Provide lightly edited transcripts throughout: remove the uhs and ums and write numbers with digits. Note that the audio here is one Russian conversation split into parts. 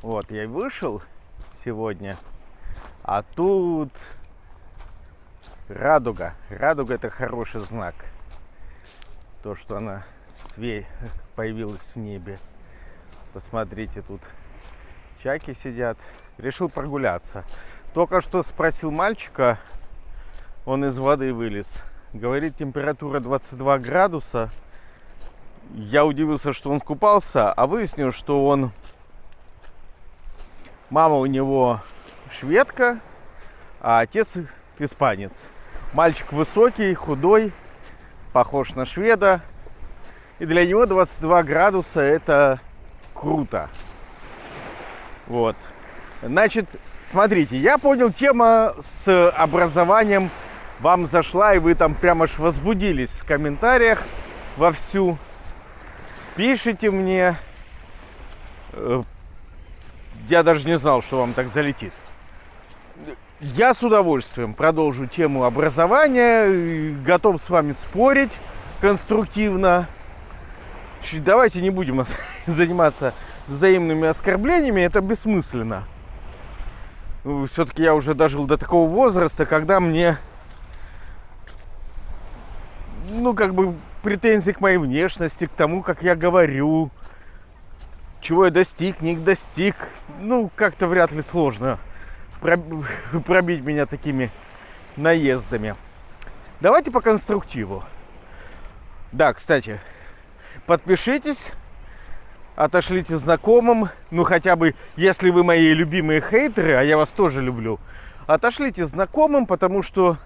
Вот, я вышел сегодня, а тут радуга. Радуга — это хороший знак. То, что она появилась в небе. Посмотрите, тут чайки сидят. Решил прогуляться. Только что спросил мальчика, он из воды вылез. Говорит, температура 22 градуса. Я удивился, что он купался, а выяснил, что мама у него шведка, а отец испанец. Мальчик высокий, худой, похож на шведа. И для него 22 градуса это круто. Вот. Значит, смотрите, я понял, тема с образованием вам зашла, и вы там прямо аж возбудились в комментариях вовсю. Пишите мне. Я даже не знал, что вам так залетит. Я с удовольствием продолжу тему образования. Готов с вами спорить конструктивно. Давайте не будем заниматься взаимными оскорблениями. Это бессмысленно. Все-таки я уже дожил до такого возраста, когда мне, претензии к моей внешности, к тому, как я говорю, чего я достиг, не достиг. Как-то вряд ли сложно пробить меня такими наездами. Давайте по конструктиву. Да, кстати, подпишитесь, отошлите знакомым. Хотя бы, если вы мои любимые хейтеры, а я вас тоже люблю, отошлите знакомым, потому что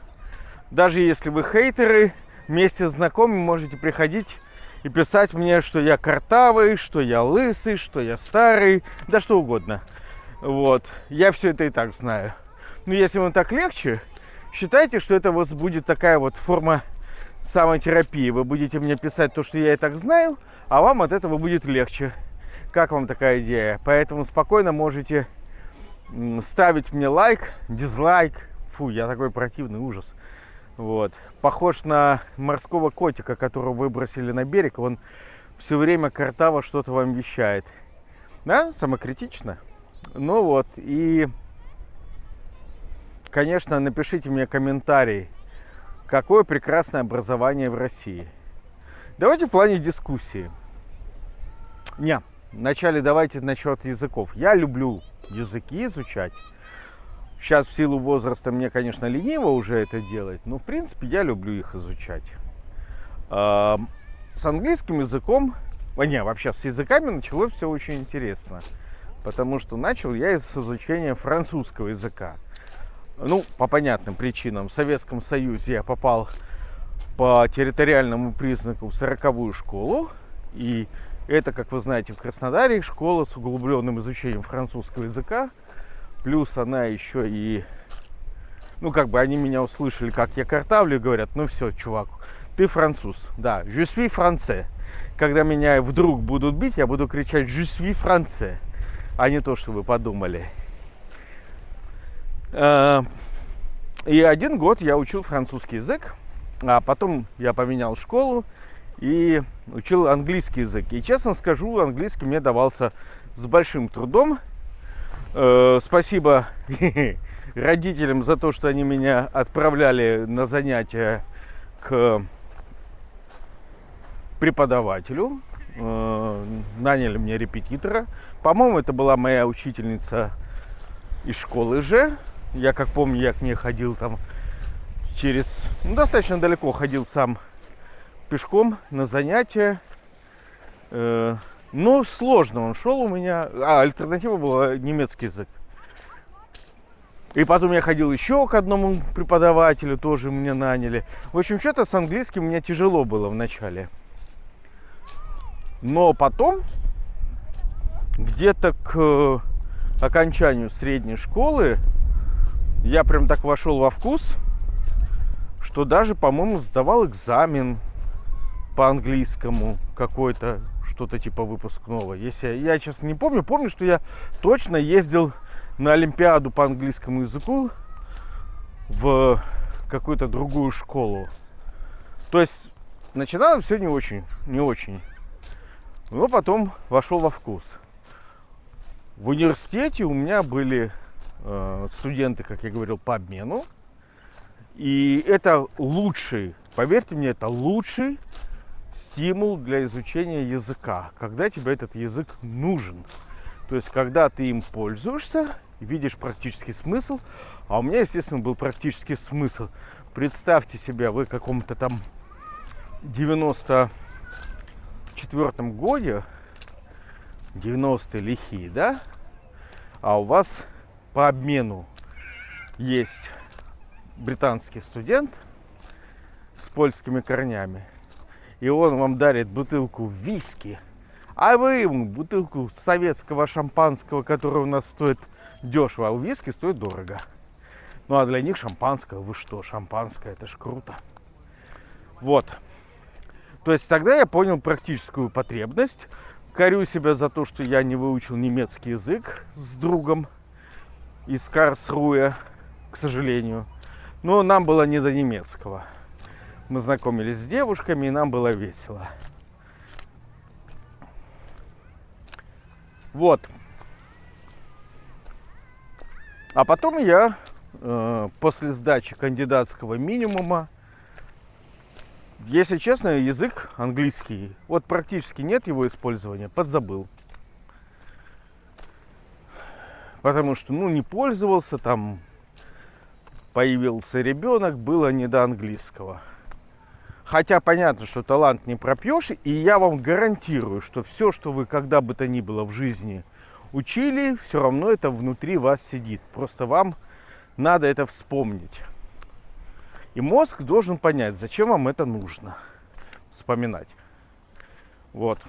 даже если вы хейтеры, вместе с знакомыми можете приходить и писать мне, что я картавый, что я лысый, что я старый, да что угодно. Вот. Я все это и так знаю. Но если вам так легче, считайте, что это у вас будет такая вот форма самотерапии. Вы будете мне писать то, что я и так знаю, а вам от этого будет легче. Как вам такая идея? Поэтому спокойно можете ставить мне лайк, дизлайк. Фу, я такой противный, ужас. Вот. Похож на морского котика, которого выбросили на берег. Он все время картаво что-то вам вещает. Да, самокритично. И, конечно, напишите мне комментарий, какое прекрасное образование в России. Давайте в плане дискуссии. Вначале давайте насчет языков. Я люблю языки изучать. Сейчас в силу возраста мне, конечно, лениво уже это делать, но, в принципе, я люблю их изучать. С английским языком, вообще с языками началось все очень интересно. Потому что начал я с изучения французского языка. По понятным причинам. В Советском Союзе я попал по территориальному признаку в 40-ю школу. И это, как вы знаете, в Краснодаре школа с углубленным изучением французского языка. Плюс она еще и... они меня услышали, как я картавлю, и говорят, все, чувак, ты француз. Да, je suis français. Когда меня вдруг будут бить, я буду кричать je suis français, а не то, что вы подумали. И 1 год я учил французский язык, а потом я поменял школу и учил английский язык. И, честно скажу, английский мне давался с большим трудом. Спасибо родителям за то, что они меня отправляли на занятия к преподавателю. Наняли мне репетитора. По-моему, это была моя учительница из школы же. Я, как помню, я к ней ходил там достаточно далеко ходил сам пешком на занятия. Но сложно он шел у меня. Альтернатива была немецкий язык. И потом я ходил еще к одному преподавателю, тоже меня наняли. В общем, что-то с английским у меня тяжело было в начале. Но потом, где-то к окончанию средней школы, я прям так вошел во вкус, что даже, по-моему, сдавал экзамен по английскому какой-то, что-то типа выпускного. Если я честно не помню, что я точно ездил на олимпиаду по английскому языку в какую-то другую школу. То есть начиналось все не очень. Но потом вошел во вкус. В университете у меня были студенты, как я говорил, по обмену. И это лучший, поверьте мне, это лучший стимул для изучения языка, когда тебе этот язык нужен. То есть, когда ты им пользуешься, видишь практический смысл. А у меня, естественно, был практический смысл. Представьте себе, вы в каком-то там 94-м годе, 90-е лихие, да? А у вас по обмену есть британский студент с польскими корнями. И он вам дарит бутылку виски, а вы ему бутылку советского шампанского, которое у нас стоит дешево, а у виски стоит дорого. Ну а для них шампанское, вы что, шампанское, это ж круто. Вот. То есть тогда я понял практическую потребность. Корю себя за то, что я не выучил немецкий язык с другом из Карлсруэ, к сожалению. Но нам было не до немецкого. Мы знакомились с девушками, и нам было весело. Вот. А потом я после сдачи кандидатского минимума, если честно, язык английский, вот практически нет его использования, подзабыл. Потому что, не пользовался, там появился ребенок, было не до английского. Хотя понятно, что талант не пропьешь, и я вам гарантирую, что все, что вы когда бы то ни было в жизни учили, все равно это внутри вас сидит. Просто вам надо это вспомнить. И мозг должен понять, зачем вам это нужно вспоминать. Вот.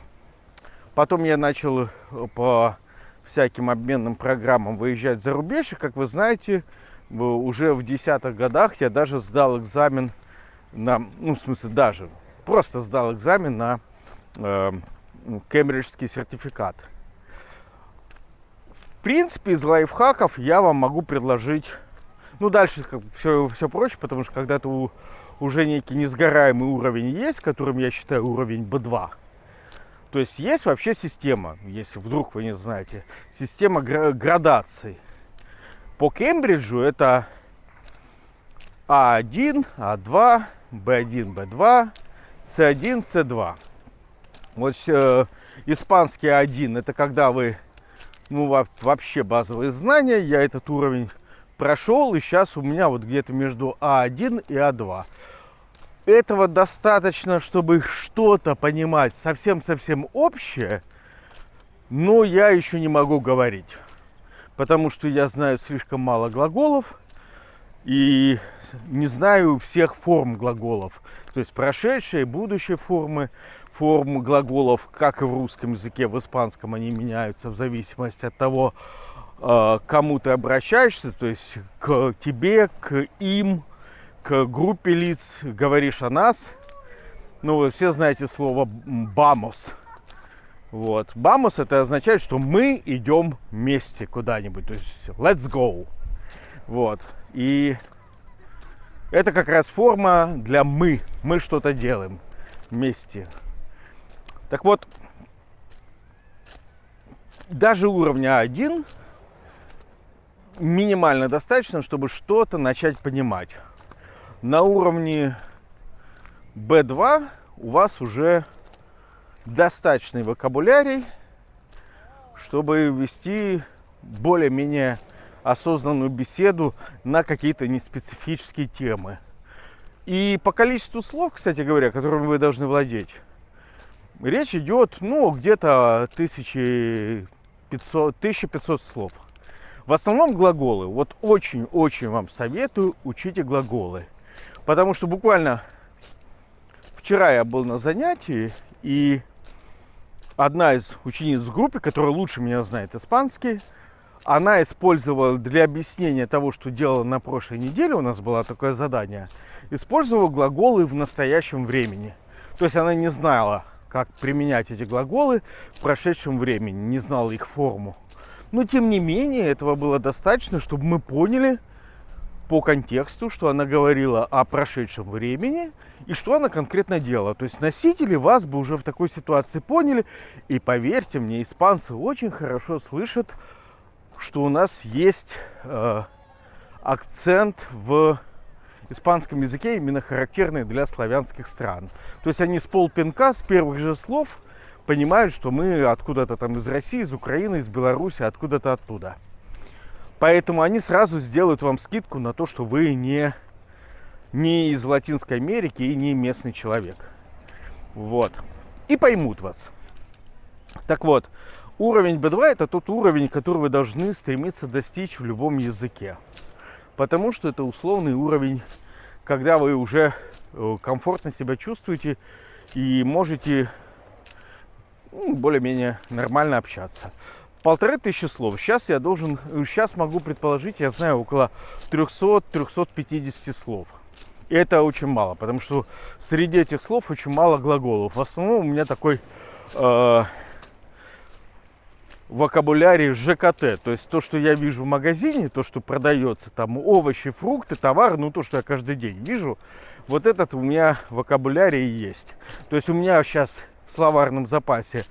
Потом я начал по всяким обменным программам выезжать за рубеж. И, как вы знаете, уже в 10-х годах я даже сдал экзамен просто сдал экзамен на кембриджский сертификат. В принципе, из лайфхаков я вам могу предложить, дальше все проще, потому что когда-то уже некий несгораемый уровень есть, которым я считаю уровень B2. То есть есть вообще система, если вдруг вы не знаете, система градаций. По Кембриджу это А1, А2, Б1, Б2, С1, С2. Вот испанский А1 это когда вы, вообще базовые знания. Я этот уровень прошел, и сейчас у меня вот где-то между А1 и А2. Этого достаточно, чтобы что-то понимать совсем-совсем общее, но я еще не могу говорить, потому что я знаю слишком мало глаголов и не знаю всех форм глаголов. То есть прошедшие, будущие формы глаголов, как и в русском языке, в испанском они меняются в зависимости от того, к кому ты обращаешься, то есть к тебе, к им, к группе лиц, говоришь о нас. Вы все знаете слово «бамос». Вот. «Бамос» это означает, что мы идем вместе куда-нибудь, то есть «let's go». Вот. И это как раз форма для «мы». Мы что-то делаем вместе. Так вот, даже уровня А1 минимально достаточно, чтобы что-то начать понимать. На уровне B2 у вас уже достаточный вокабулярий, чтобы вести более-менее осознанную беседу на какие-то неспецифические темы. И по количеству слов, кстати говоря, которыми вы должны владеть, речь идет, где-то 1500 слов. В основном глаголы. Вот очень-очень вам советую, учите глаголы. Потому что буквально вчера я был на занятии, и одна из учениц в группе, которая лучше меня знает испанский, она использовала для объяснения того, что делала на прошлой неделе, у нас было такое задание, использовала глаголы в настоящем времени. То есть она не знала, как применять эти глаголы в прошедшем времени, не знала их форму. Но тем не менее этого было достаточно, чтобы мы поняли, по контексту, что она говорила о прошедшем времени и что она конкретно делала. То есть носители вас бы уже в такой ситуации поняли. И поверьте мне, испанцы очень хорошо слышат, что у нас есть акцент в испанском языке, именно характерный для славянских стран. То есть они с полпинка, с первых же слов понимают, что мы откуда-то там из России, из Украины, из Беларуси, откуда-то оттуда. Поэтому они сразу сделают вам скидку на то, что вы не из Латинской Америки и не местный человек. Вот. И поймут вас. Так вот, уровень B2 это тот уровень, который вы должны стремиться достичь в любом языке. Потому что это условный уровень, когда вы уже комфортно себя чувствуете и можете более-менее нормально общаться. 1500 слов. Сейчас могу предположить, я знаю, около 300-350 слов. И это очень мало, потому что среди этих слов очень мало глаголов. В основном у меня такой вокабулярий ЖКТ. То есть то, что я вижу в магазине, то, что продается, там овощи, фрукты, товар, то, что я каждый день вижу, вот этот у меня вокабулярий есть. То есть у меня сейчас в словарном запасе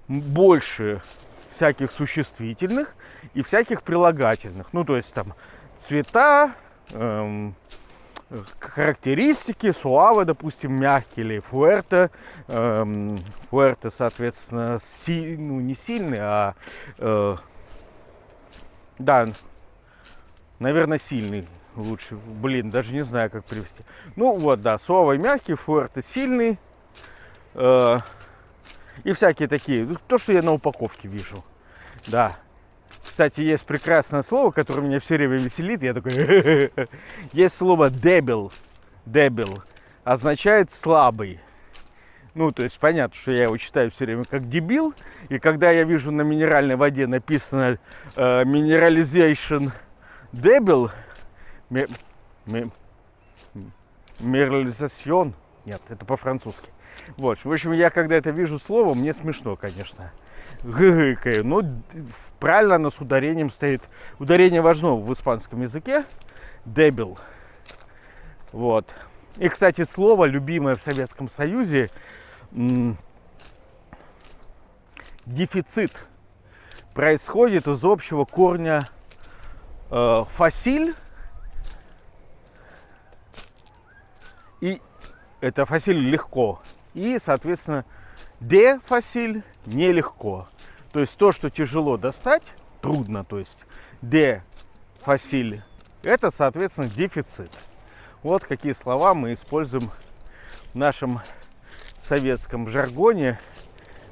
больше всяких существительных и всяких прилагательных. То есть там цвета, характеристики, суаве, допустим, мягкий, или фуэрте. Фуэрте, соответственно, не сильный, а да, наверное, сильный лучше. Даже не знаю, как привести. Суаве мягкий, фуэрте сильный. И всякие такие. То, что я на упаковке вижу. Да. Кстати, есть прекрасное слово, которое меня все время веселит. Я такой... Есть слово «дебил». «Дебил» означает «слабый». То есть понятно, что я его читаю все время как «дебил». И когда я вижу на минеральной воде написано «mineralization дебил», «mineralization», нет, это по-французски. Вот, в общем, я когда это вижу слово, мне смешно, конечно. Гыкаю. Правильно оно с ударением стоит. Ударение важно в испанском языке. Дебил. Вот. И, кстати, слово, любимое в Советском Союзе, дефицит, происходит из общего корня фасиль. И это фасиль легко. И, соответственно, де-фасиль нелегко. То есть то, что тяжело достать, трудно. То есть де-фасиль это, соответственно, дефицит. Вот какие слова мы используем в нашем советском жаргоне,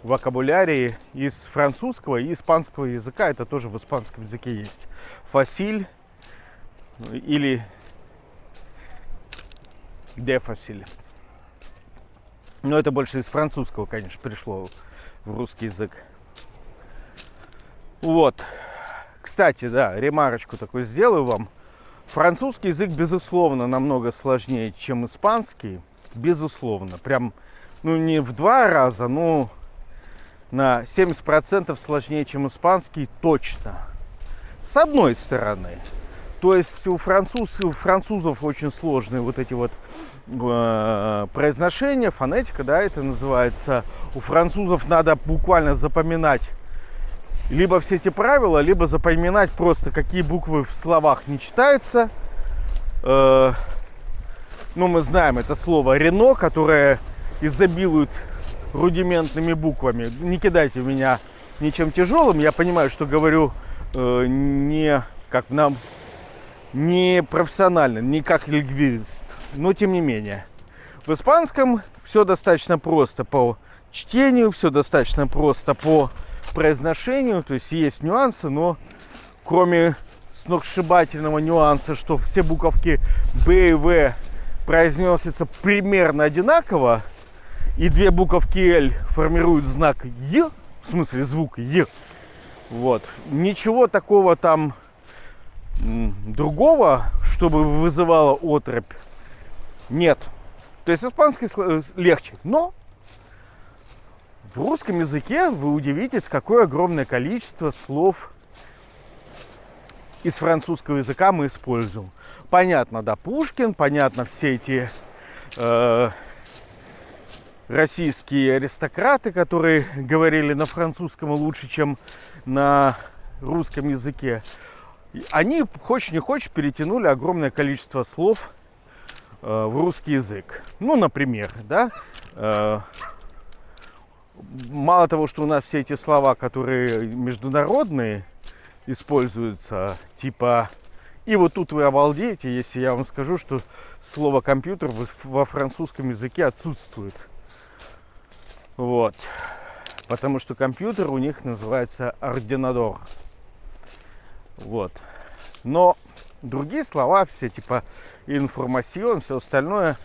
вокабулярии из французского и испанского языка. Это тоже в испанском языке есть. Фасиль или де-фасиль. Но это больше из французского, конечно, пришло в русский язык. Вот. Кстати, да, ремарочку такую сделаю вам. Французский язык, безусловно, намного сложнее, чем испанский. Безусловно. Прям, не в 2 раза, но на 70% сложнее, чем испанский, точно. С одной стороны. То есть у французов очень сложные вот эти вот произношения, фонетика, да, это называется. У французов надо буквально запоминать либо все эти правила, либо запоминать просто, какие буквы в словах не читаются. Мы знаем это слово «рено», которое изобилует рудиментными буквами. Не кидайте в меня ничем тяжелым. Я понимаю, что говорю не как нам... не профессионально, не как лингвист, но тем не менее. В испанском все достаточно просто по чтению, все достаточно просто по произношению, то есть есть нюансы, но кроме сногсшибательного нюанса, что все буковки Б и В произносятся примерно одинаково, и 2 буковки Л формируют знак Е, в смысле звук Е, вот, ничего такого там другого, чтобы вызывало оторопь, нет. То есть испанский легче, но в русском языке вы удивитесь, какое огромное количество слов из французского языка мы используем. Понятно, да, Пушкин, понятно, все эти российские аристократы, которые говорили на французском лучше, чем на русском языке. Они, хочешь не хочешь, перетянули огромное количество слов в русский язык. Ну, например, да, мало того, что у нас все эти слова, которые международные, используются, типа, и вот тут вы обалдеете, если я вам скажу, что слово компьютер во французском языке отсутствует. Вот. Потому что компьютер у них называется ординадор. Вот. Но другие слова, все типа информацион, все остальное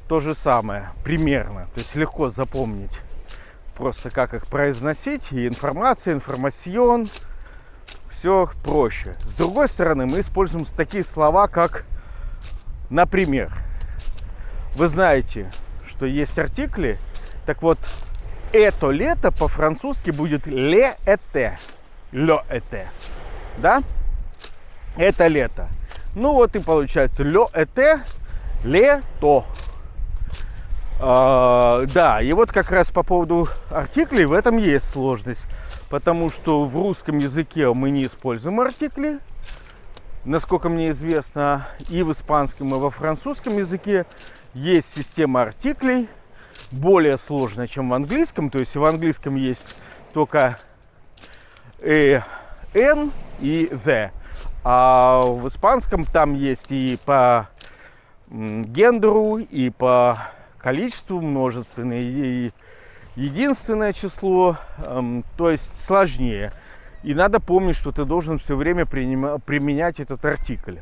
то же самое, примерно. То есть легко запомнить просто как их произносить. И информация, информацион, все проще. С другой стороны, мы используем такие слова, как, например, вы знаете, что есть артикли. Так вот, это лето по-французски будет le été. Le été. Да? Это лето. Ну вот и получается le été, лето. Да, и вот как раз по поводу артиклей в этом есть сложность. Потому что в русском языке мы не используем артикли, насколько мне известно. И в испанском, и во французском языке есть система артиклей, более сложная, чем в английском. То есть в английском есть только n и the. А в испанском там есть и по гендеру, и по количеству множественное, и единственное число, то есть сложнее. И надо помнить, что ты должен все время применять этот артикль.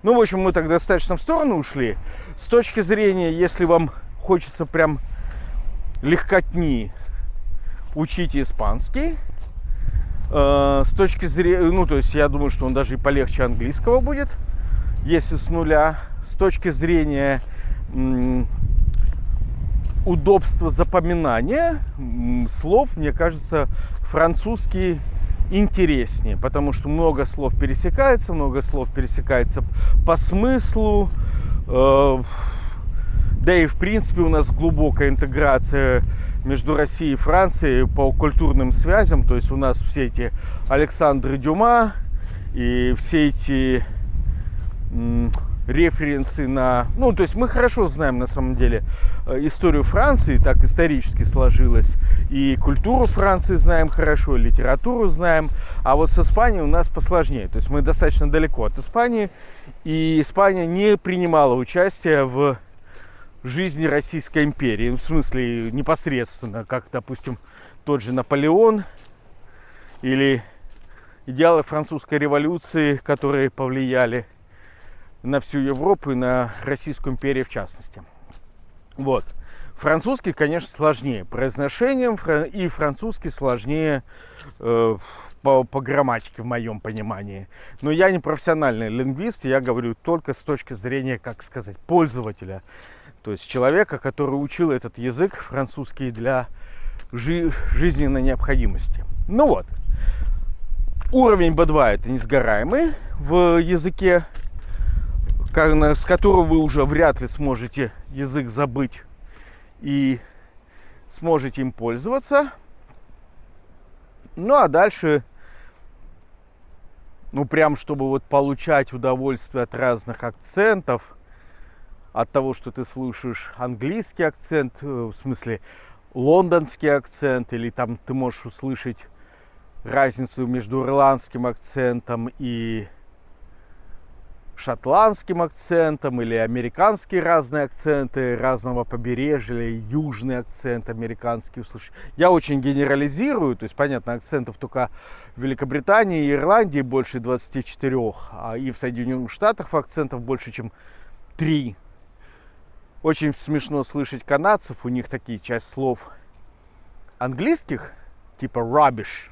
Ну, в общем, мы так достаточно в сторону ушли. С точки зрения, если вам хочется прям легкотни, учите испанский. С точки зрения, ну, то есть я думаю, что он даже и полегче английского будет, если с нуля. С точки зрения удобства запоминания слов, мне кажется, французский интереснее, потому что много слов пересекается по смыслу, да и в принципе у нас глубокая интеграция между Россией и Францией по культурным связям, то есть у нас все эти Александры Дюма и все эти референсы на... Ну, то есть мы хорошо знаем, на самом деле, историю Франции, так исторически сложилось, и культуру Франции знаем хорошо, и литературу знаем, а вот с Испанией у нас посложнее. То есть мы достаточно далеко от Испании, и Испания не принимала участие в жизни Российской империи, в смысле непосредственно, как, допустим, тот же Наполеон или идеалы французской революции, которые повлияли на всю Европу и на Российскую империю в частности. Вот. Французский, конечно, сложнее произношением, и французский сложнее по грамматике, в моем понимании. Но я не профессиональный лингвист, я говорю только с точки зрения, как сказать, пользователя. То есть человека, который учил этот язык французский для жизненной необходимости. Ну вот. Уровень B2 это несгораемый в языке, с которого вы уже вряд ли сможете язык забыть и сможете им пользоваться. Ну а дальше, ну прям чтобы вот получать удовольствие от разных акцентов, от того, что ты слушаешь английский акцент, в смысле лондонский акцент, или там ты можешь услышать разницу между ирландским акцентом и шотландским акцентом, или американские разные акценты разного побережья, или южный акцент американский услышать. Я очень генерализирую, то есть, понятно, акцентов только в Великобритании и Ирландии больше 24, а и в Соединенных Штатах акцентов больше, чем 3. Очень смешно слышать канадцев, у них такие часть слов английских, типа rubbish,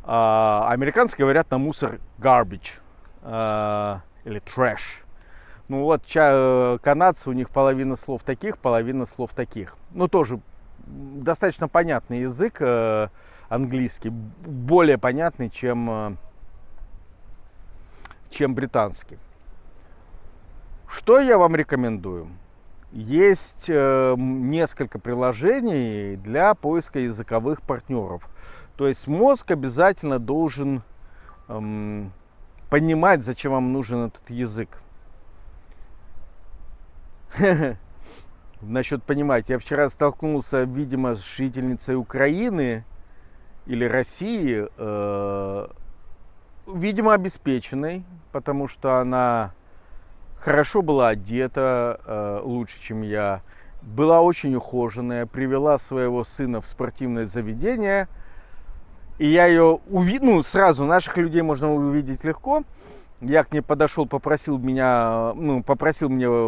а американцы говорят на мусор garbage. Или trash. Ну вот канадцы, у них половина слов таких, половина слов таких. Ну тоже достаточно понятный язык английский, более понятный, чем чем британский. Что я вам рекомендую? Есть несколько приложений для поиска языковых партнеров. То есть мозг обязательно должен понимать, зачем вам нужен этот язык. Насчет понимать. Я вчера столкнулся, видимо, с жительницей Украины или России, видимо, обеспеченной, потому что она хорошо была одета, лучше, чем я, была очень ухоженная, привела своего сына в спортивное заведение, и я ее увидел, сразу наших людей можно увидеть легко. Я к ней подошел, попросил меня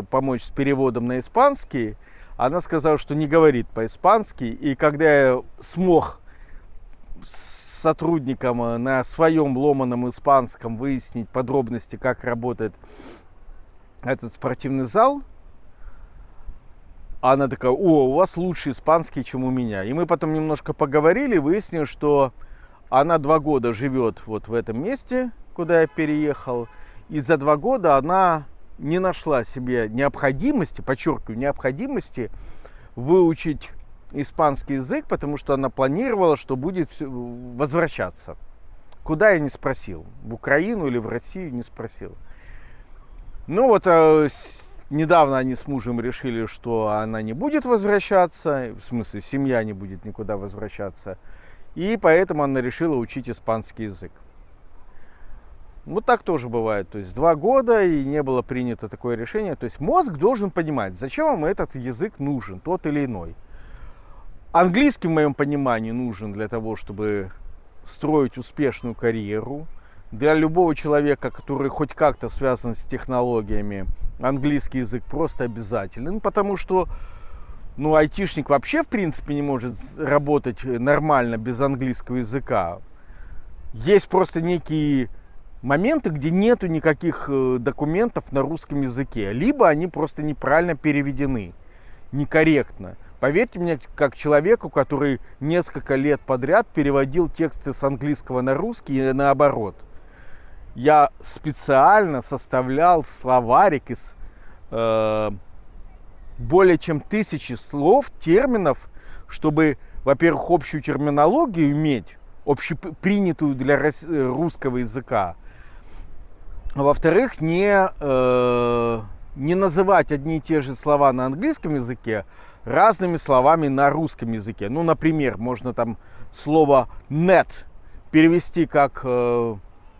помочь с переводом на испанский. Она сказала, что не говорит по-испански. И когда я смог с сотрудником на своем ломаном испанском выяснить подробности, как работает этот спортивный зал, она такая: о, у вас лучше испанский, чем у меня. И мы потом немножко поговорили, выяснили, что она 2 года живет вот в этом месте, куда я переехал, и за 2 года она не нашла себе необходимости, подчеркиваю, необходимости выучить испанский язык, потому что она планировала, что будет возвращаться. Куда я не спросил, в Украину или в Россию не спросил. Ну вот недавно они с мужем решили, что она не будет возвращаться, в смысле семья не будет никуда возвращаться, и поэтому она решила учить испанский язык. Вот так тоже бывает. То есть 2 года и не было принято такое решение. То есть мозг должен понимать, зачем вам этот язык нужен, тот или иной. Английский, в моем понимании, нужен для того, чтобы строить успешную карьеру. Для любого человека, который хоть как-то связан с технологиями, английский язык просто обязателен, потому что айтишник вообще в принципе не может работать нормально без английского языка. Есть просто некие моменты, где нету никаких документов на русском языке, либо они просто неправильно переведены, некорректно. Поверьте мне, как человеку, который несколько лет подряд переводил тексты с английского на русский и наоборот. Я специально составлял словарик из более чем 1000 слов, терминов, чтобы, во-первых, общую терминологию иметь, общепринятую для русского языка, а во-вторых, не называть одни и те же слова на английском языке разными словами на русском языке. Ну, например, можно там слово net перевести как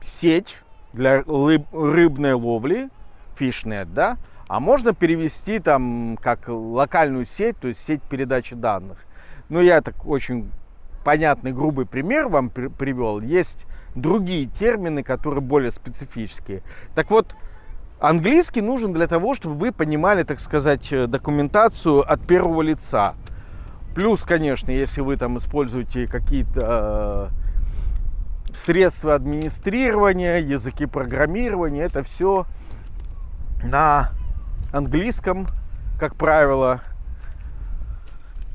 сеть для рыбной ловли, fishnet, да, а можно перевести там как локальную сеть, то есть сеть передачи данных. Ну, я так очень понятный, грубый пример вам привел. Есть другие термины, которые более специфические. Так вот, английский нужен для того, чтобы вы понимали, так сказать, документацию от первого лица. Плюс, конечно, если вы там используете какие-то средства администрирования, языки программирования, это все на английском, как правило.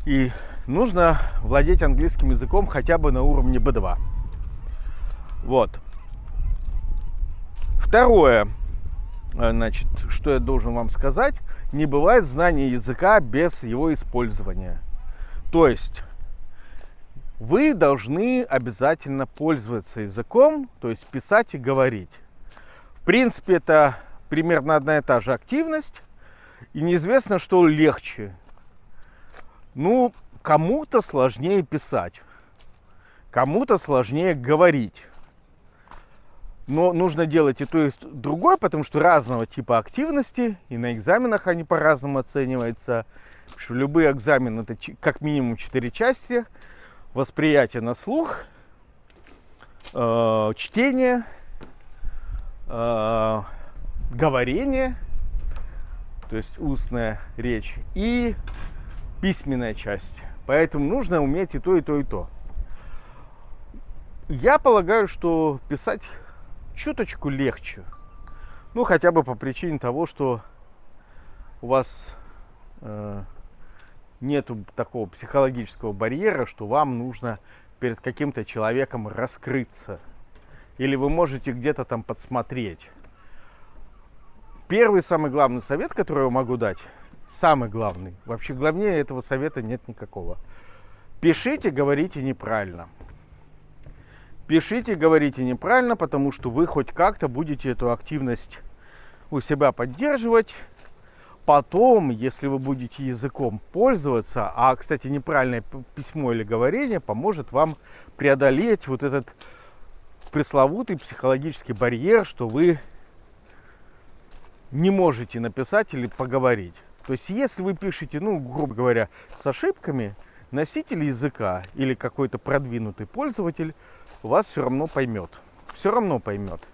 И нужно владеть английским языком хотя бы на уровне B2. Вот. Второе, значит, что я должен вам сказать: не бывает знания языка без его использования. То есть вы должны обязательно пользоваться языком, то есть писать и говорить. В принципе, это примерно одна и та же активность, и неизвестно, что легче. Ну, кому-то сложнее писать, кому-то сложнее говорить. Но нужно делать и то, и другое, потому что разного типа активности, и на экзаменах они по-разному оцениваются. Потому что любые экзамены — это как минимум 4 части: восприятие на слух, чтение, говорение, то есть устная речь, и письменная часть. Поэтому нужно уметь и то, и то, и то. Я полагаю, что писать чуточку легче. Ну, хотя бы по причине того, что у вас нету такого психологического барьера, что вам нужно перед каким-то человеком раскрыться. Или вы можете где-то там подсмотреть. Первый, самый главный совет, который я могу дать, самый главный, вообще главнее этого совета нет никакого. Пишите, говорите неправильно. Пишите, говорите неправильно, потому что вы хоть как-то будете эту активность у себя поддерживать. Потом, если вы будете языком пользоваться, а, кстати, неправильное письмо или говорение поможет вам преодолеть вот этот пресловутый психологический барьер, что вы не можете написать или поговорить. То есть, если вы пишете, ну, грубо говоря, с ошибками, носитель языка или какой-то продвинутый пользователь вас все равно поймет. Все равно поймет.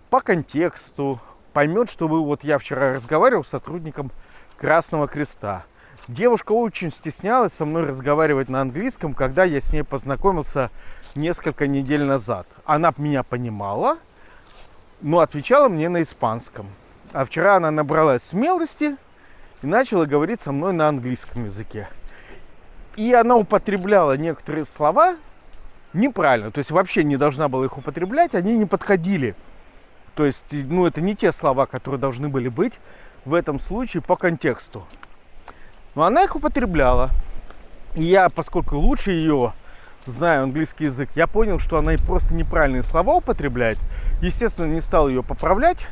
По контексту, поймет, что вы, вот я вчера разговаривал с сотрудником Красного Креста. Девушка очень стеснялась со мной разговаривать на английском, когда я с ней познакомился несколько недель назад. Она меня понимала, но отвечала мне на испанском. А вчера она набралась смелости и начала говорить со мной на английском языке. И она употребляла некоторые слова неправильно. То есть вообще не должна была их употреблять, они не подходили. То есть, ну, это не те слова, которые должны были быть в этом случае по контексту. Но она их употребляла. И я, поскольку лучше ее знаю английский язык, я понял, что она просто неправильные слова употребляет. Естественно, не стал ее поправлять.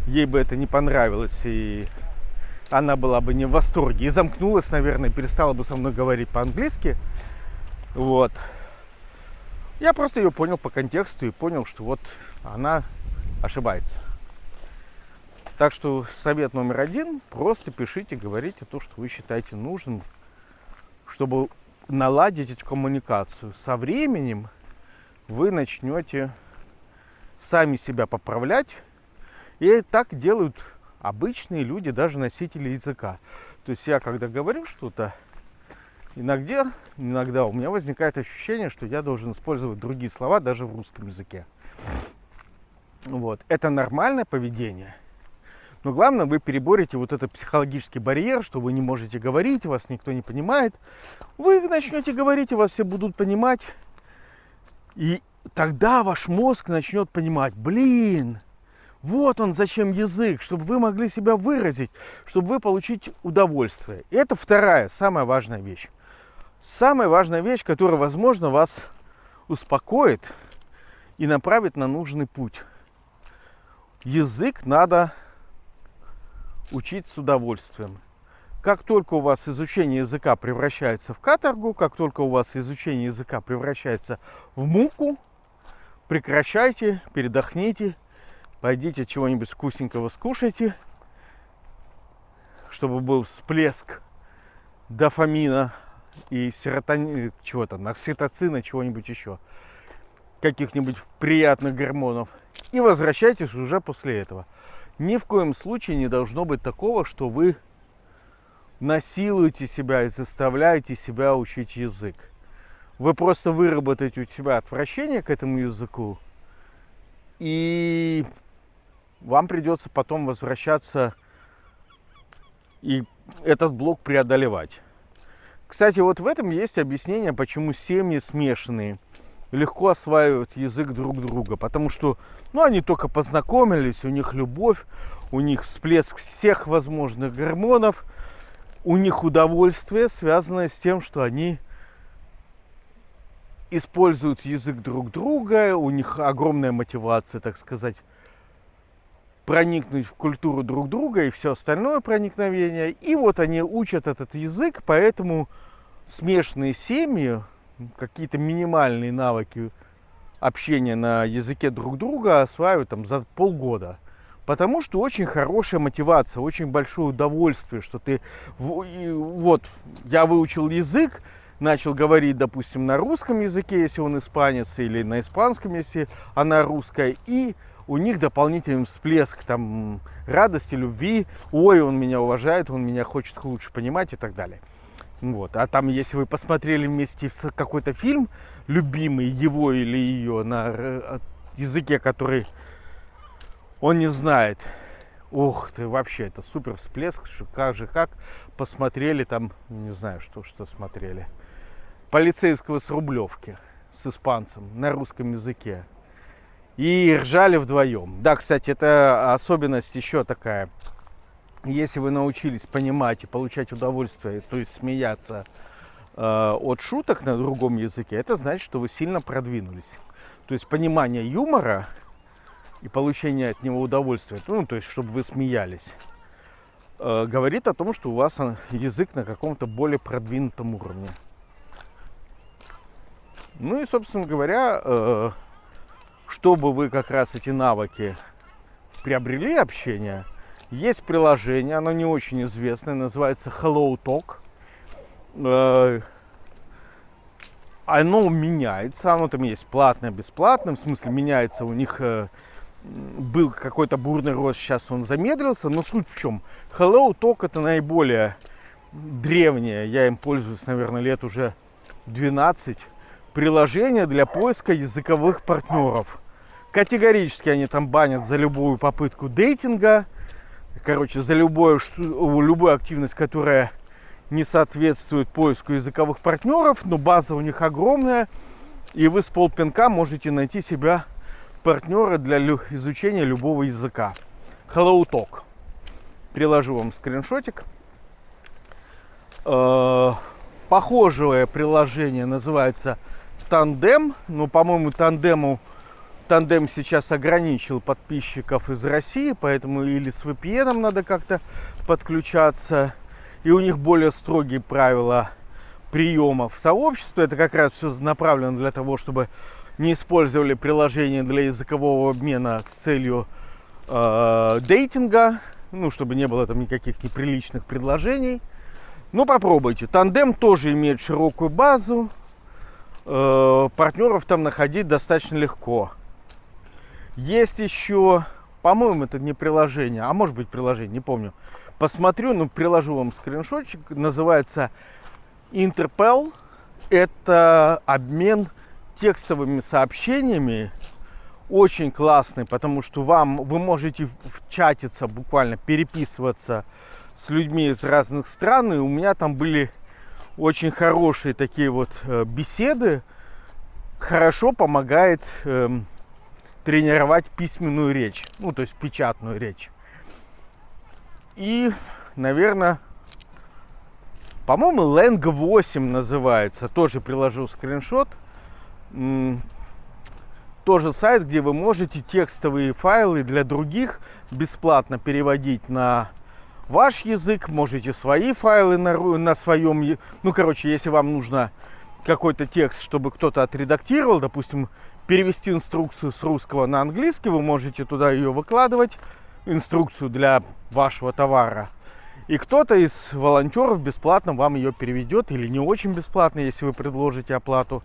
Ей бы это не понравилось, и она была бы не в восторге. И замкнулась, наверное, перестала бы со мной говорить по-английски. Вот. Я просто ее понял по контексту и понял, что вот она ошибается. Так что совет номер один: просто пишите, говорите то, что вы считаете нужным, чтобы наладить эту коммуникацию. Со временем вы начнете сами себя поправлять. И так делают обычные люди, даже носители языка. То есть я, когда говорю что-то, иногда у меня возникает ощущение, что я должен использовать другие слова даже в русском языке. Вот. Это нормальное поведение. Но главное, вы переборете вот этот психологический барьер, что вы не можете говорить, вас никто не понимает. Вы начнете говорить, и вас все будут понимать. И тогда ваш мозг начнет понимать: блин, вот он зачем язык, чтобы вы могли себя выразить, чтобы вы получить удовольствие. И это вторая, самая важная вещь. Самая важная вещь, которая, возможно, вас успокоит и направит на нужный путь. Язык надо учить с удовольствием. Как только у вас изучение языка превращается в каторгу, как только у вас изучение языка превращается в муку, прекращайте, передохните, пойдите чего-нибудь вкусненького скушайте, чтобы был всплеск дофамина и серотонина, чего-то, окситоцина, чего-нибудь еще, каких-нибудь приятных гормонов. И возвращайтесь уже после этого. Ни в коем случае не должно быть такого, что вы насилуете себя и заставляете себя учить язык. Вы просто выработаете у себя отвращение к этому языку, и вам придется потом возвращаться и этот блок преодолевать. Кстати, вот в этом есть объяснение, почему семьи смешанные легко осваивают язык друг друга. Потому что, ну, они только познакомились, у них любовь, у них всплеск всех возможных гормонов, у них удовольствие, связанное с тем, что они используют язык друг друга, у них огромная мотивация, так сказать, проникнуть в культуру друг друга и все остальное проникновение. И вот они учат этот язык, поэтому смешанные семьи, какие-то минимальные навыки общения на языке друг друга осваивают там за полгода. Потому что очень хорошая мотивация, очень большое удовольствие, что ты... Вот, я выучил язык, начал говорить, допустим, на русском языке, если он испанец, или на испанском, если она русская, и у них дополнительный всплеск там радости, любви. Ой, он меня уважает, он меня хочет лучше понимать и так далее. Вот. А там, если вы посмотрели вместе какой-то фильм, любимый его или ее на языке, который он не знает, ух ты, вообще, это супер всплеск, как посмотрели там, не знаю, что смотрели, полицейского с Рублевки с испанцем на русском языке. и ржали вдвоем. Да, кстати, это особенность еще такая. Если вы научились понимать и получать удовольствие, то есть смеяться от шуток на другом языке, это значит, что вы сильно продвинулись. То есть понимание юмора и получение от него удовольствия, ну, то есть чтобы вы смеялись, говорит о том, что у вас язык на каком-то более продвинутом уровне. Ну и, собственно говоря, чтобы вы как раз эти навыки приобрели общение, есть приложение, оно не очень известное, называется HelloTalk. Оно меняется, оно там есть платное, бесплатное, в смысле меняется, у них был какой-то бурный рост, сейчас он замедлился, но суть в чем? HelloTalk это наиболее древнее, я им пользуюсь, наверное, лет уже 12, приложение для поиска языковых партнеров. Категорически они там банят за любую попытку дейтинга, короче, за любую активность, которая не соответствует поиску языковых партнеров, но база у них огромная, и вы с полпинка можете найти себя партнера для изучения любого языка. HelloTalk. Приложу вам скриншотик. Похожее приложение называется Tandem, но, по-моему, Tandem сейчас ограничил подписчиков из России, поэтому или с VPN надо как-то подключаться, и у них более строгие правила приема в сообществе. Это как раз все направлено для того, чтобы не использовали приложение для языкового обмена с целью дейтинга, ну, чтобы не было там никаких неприличных предложений. Ну, попробуйте. Tandem тоже имеет широкую базу, партнеров там находить достаточно легко. Есть еще, по-моему, это не приложение, а может быть приложение, не помню. Посмотрю, ну, приложу вам скриншотчик. Называется Interpel. Это обмен текстовыми сообщениями. Очень классный, потому что вы можете чатиться, буквально переписываться с людьми из разных стран. И у меня там были очень хорошие такие вот беседы. Хорошо помогает тренировать письменную речь, ну, то есть печатную речь. И, наверное, по-моему, Lang 8 называется. Тоже приложу скриншот. Тоже сайт, где вы можете текстовые файлы для других бесплатно переводить на ваш язык. Можете свои файлы на своем... Ну, короче, если вам нужно какой-то текст, чтобы кто-то отредактировал, допустим, перевести инструкцию с русского на английский, вы можете туда ее выкладывать, инструкцию для вашего товара. И кто-то из волонтеров бесплатно вам ее переведет, или не очень бесплатно, если вы предложите оплату,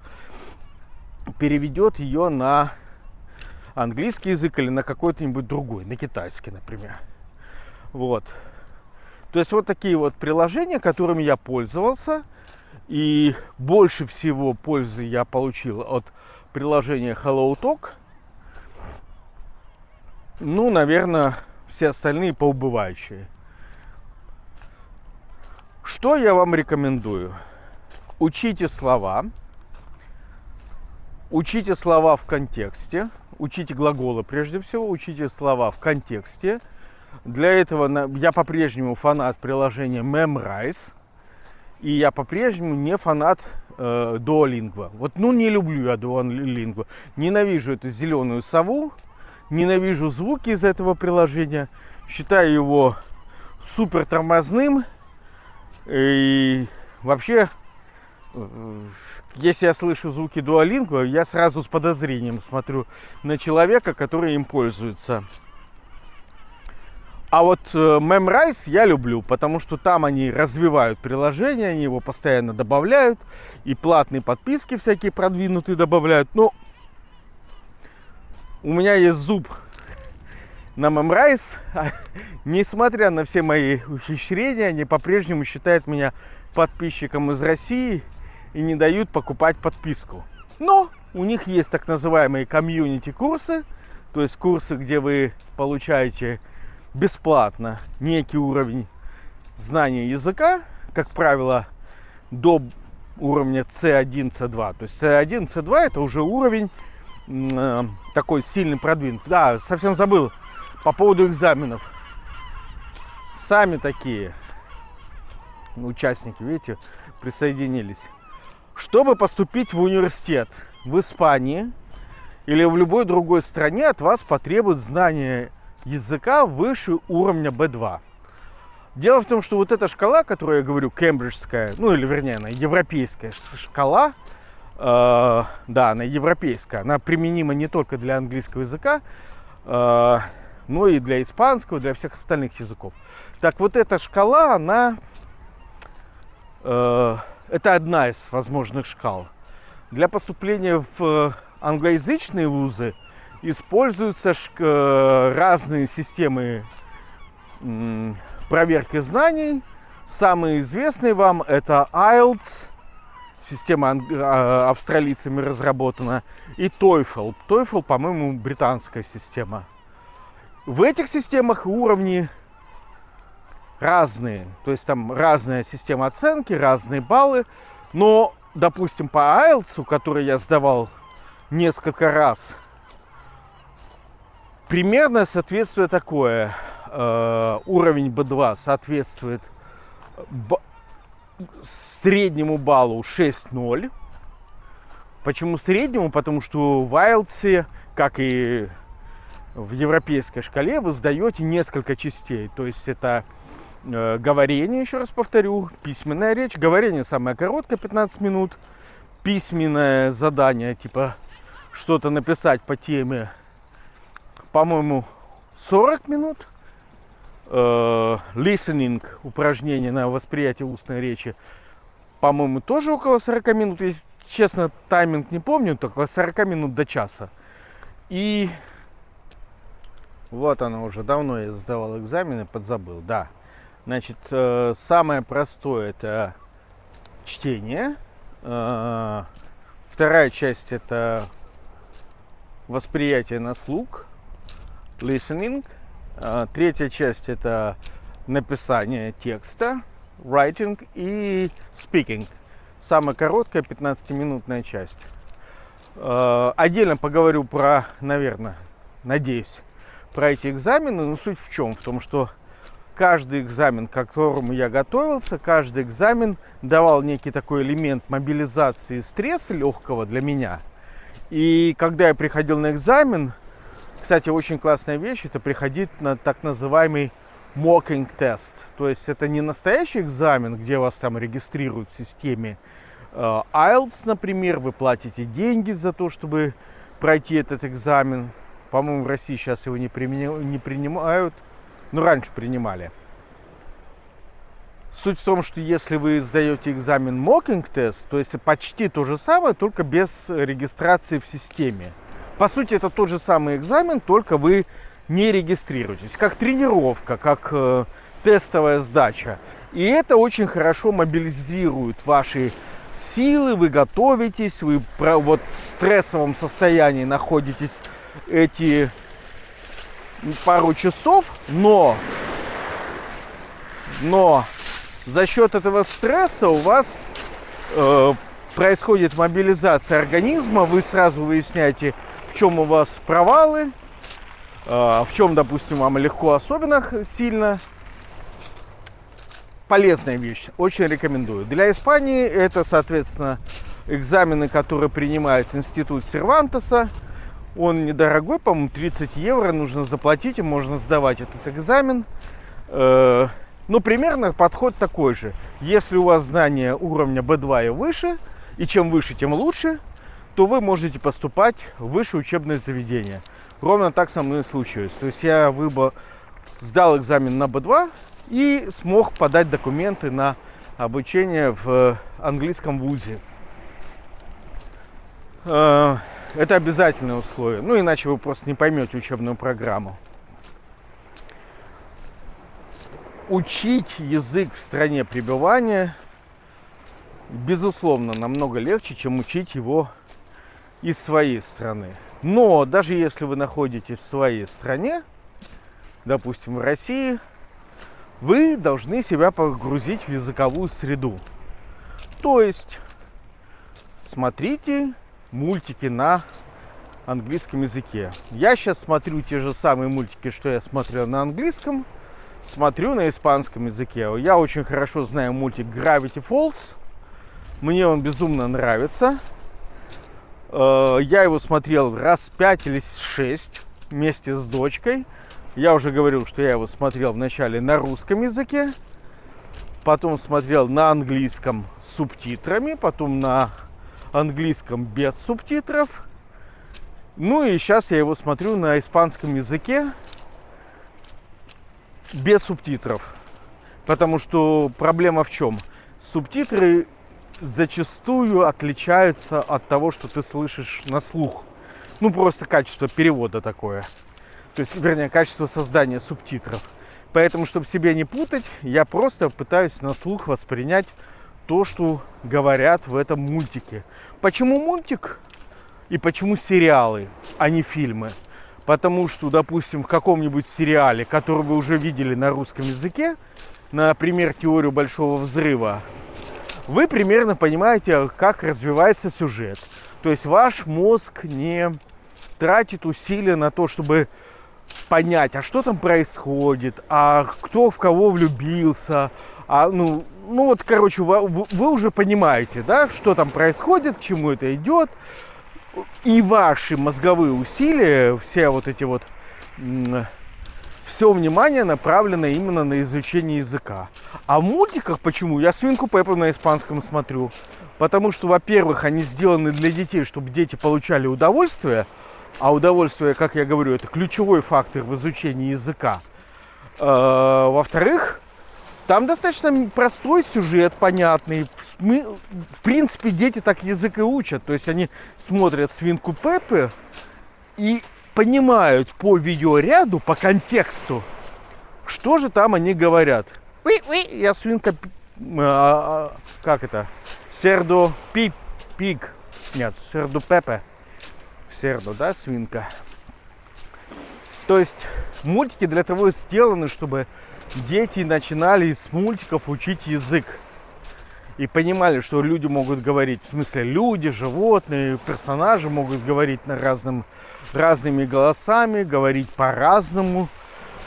переведет ее на английский язык или на какой-то-нибудь другой, на китайский, например. Вот. То есть вот такие вот приложения, которыми я пользовался. И больше всего пользы я получил от приложения HelloTalk. Ну, наверное, все остальные поубывающие. Что я вам рекомендую? Учите слова. Учите слова в контексте. Учите глаголы прежде всего. Учите слова в контексте. Для этого я по-прежнему фанат приложения Memrise. И я по-прежнему не фанат Duolingo. Вот, ну, не люблю я Duolingo. Ненавижу эту зеленую сову. Ненавижу звуки из этого приложения. Считаю его супер тормозным. И вообще, если я слышу звуки Duolingo, я сразу с подозрением смотрю на человека, который им пользуется. А вот Memrise я люблю, потому что там они развивают приложение, они его постоянно добавляют, и платные подписки всякие продвинутые добавляют. Но у меня есть зуб на Memrise, несмотря на все мои ухищрения, они по-прежнему считают меня подписчиком из России и не дают покупать подписку. Но у них есть так называемые комьюнити-курсы, то есть курсы, где вы получаете бесплатно некий уровень знания языка, как правило, до уровня C1, C2. То есть C1, C2 это уже уровень такой сильный продвинутый. Да, совсем забыл по поводу экзаменов. Сами такие участники, видите, присоединились. Чтобы поступить в университет в Испании или в любой другой стране, от вас потребует знание языка выше уровня B2. Дело в том, что вот эта шкала, которую я говорю, кембриджская, ну или вернее, она европейская шкала, да, она европейская, она применима не только для английского языка, но и для испанского, для всех остальных языков. Так вот эта шкала, она, это одна из возможных шкал. Для поступления в англоязычные вузы используются разные системы проверки знаний. Самые известные вам это IELTS, система австралийцами разработана, и TOEFL. TOEFL, по-моему, британская система. В этих системах уровни разные, то есть там разная система оценки, разные баллы, но, допустим, по IELTS, который я сдавал несколько раз, примерное соответствие такое. Уровень B2 соответствует среднему баллу 6.0. Почему среднему? Потому что в IELTS, как и в европейской шкале, вы сдаете несколько частей. То есть это говорение, еще раз повторю, письменная речь. Говорение самое короткое, 15 минут. Письменное задание, типа что-то написать по теме, по-моему, 40 минут. Listening, упражнение на восприятие устной речи, по-моему, тоже около 40 минут. Если честно, тайминг не помню, только 40 минут до часа. И вот оно уже давно я сдавал экзамены, подзабыл, да. Значит, самое простое это чтение. Вторая часть это восприятие на слух, listening. Третья часть это написание текста, writing, и speaking. Самая короткая 15-минутная часть. Отдельно поговорю про, наверное, надеюсь, про эти экзамены. Но суть в чем? В том, что каждый экзамен, к которому я готовился, каждый экзамен давал некий такой элемент мобилизации стресса легкого для меня. И когда я приходил на экзамен, кстати, очень классная вещь, это приходить на так называемый mocking тест. То есть это не настоящий экзамен, где вас там регистрируют в системе IELTS, например, вы платите деньги за то, чтобы пройти этот экзамен. По-моему, в России сейчас его не принимают, но раньше принимали. Суть в том, что если вы сдаете экзамен mocking тест, то есть почти то же самое, только без регистрации в системе. По сути, это тот же самый экзамен, только вы не регистрируетесь. Как тренировка, как тестовая сдача. И это очень хорошо мобилизирует ваши силы, вы готовитесь, вы вот в стрессовом состоянии находитесь эти пару часов, но за счет этого стресса у вас происходит мобилизация организма, вы сразу выясняете, в чем у вас провалы, в чем, допустим, вам легко особенно сильно. Полезная вещь, очень рекомендую. Для Испании это, соответственно, экзамены, которые принимает институт Сервантеса. Он недорогой, по-моему, 30 евро нужно заплатить, и можно сдавать этот экзамен. Ну, примерно подход такой же. Если у вас знание уровня B2 и выше, и чем выше, тем лучше, то вы можете поступать в высшее учебное заведение. Ровно так со мной и случилось. То есть я сдал экзамен на B2 и смог подать документы на обучение в английском вузе. Это обязательное условие. Ну, иначе вы просто не поймете учебную программу. Учить язык в стране пребывания, безусловно, намного легче, чем учить его из своей страны. Но даже если вы находитесь в своей стране, допустим, в России, вы должны себя погрузить в языковую среду. То есть смотрите мультики на английском языке. Я сейчас смотрю те же самые мультики, что я смотрел на английском, смотрю на испанском языке. Я очень хорошо знаю мультик Gravity Falls. Мне он безумно нравится. Я его смотрел раз 5 или 6 вместе с дочкой. Я уже говорил, что я его смотрел вначале на русском языке, потом смотрел на английском с субтитрами, потом на английском без субтитров. Ну и сейчас я его смотрю на испанском языке без субтитров. Потому что проблема в чем? Субтитры зачастую отличаются от того, что ты слышишь на слух. Ну, просто качество перевода такое. То есть, вернее, качество создания субтитров. Поэтому, чтобы себя не путать, я просто пытаюсь на слух воспринять то, что говорят в этом мультике. Почему мультик и почему сериалы, а не фильмы? Потому что, допустим, в каком-нибудь сериале, который вы уже видели на русском языке, например, «Теорию большого взрыва», вы примерно понимаете, как развивается сюжет. То есть ваш мозг не тратит усилия на то, чтобы понять, а что там происходит, а кто в кого влюбился, ну вот, короче, вы уже понимаете, да, что там происходит, к чему это идет, и ваши мозговые усилия, все вот эти вот, все внимание направлено именно на изучение языка. А в мультиках почему? Я «Свинку Пеппу» на испанском смотрю, потому что, во-первых, они сделаны для детей, чтобы дети получали удовольствие. А удовольствие, как я говорю, это ключевой фактор в изучении языка. Во-вторых, там достаточно простой сюжет, понятный. В принципе, дети так язык и учат. То есть они смотрят «Свинку Пеппу» и понимают по видеоряду, по контексту, что же там они говорят. Я свинка... как это? Сердо пиг. Нет, Сердо Пеппе. Сердо, да, свинка. То есть мультики для того и сделаны, чтобы дети начинали с мультиков учить язык. И понимали, что люди могут говорить, в смысле люди, животные, персонажи могут говорить разными голосами, говорить по-разному.